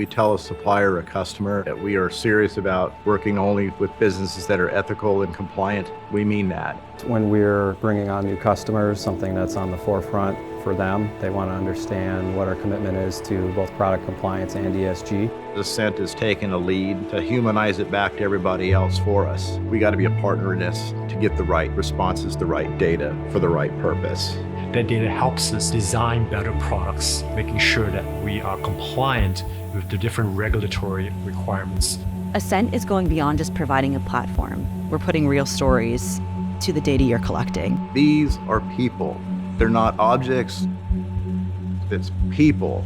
we tell a supplier or a customer that we are serious about working only with businesses that are ethical and compliant, we mean that. When we're bringing on new customers, something that's on the forefront for them, they want to understand what our commitment is to both product compliance and ESG. Assent has taken a lead to humanize it back to everybody else for us. We got to be a partner in this to get the right responses, the right data for the right purpose. That data helps us design better products, making sure that we are compliant with the different regulatory requirements. Assent is going beyond just providing a platform. We're putting real stories to the data you're collecting. These are people. They're not objects. It's people.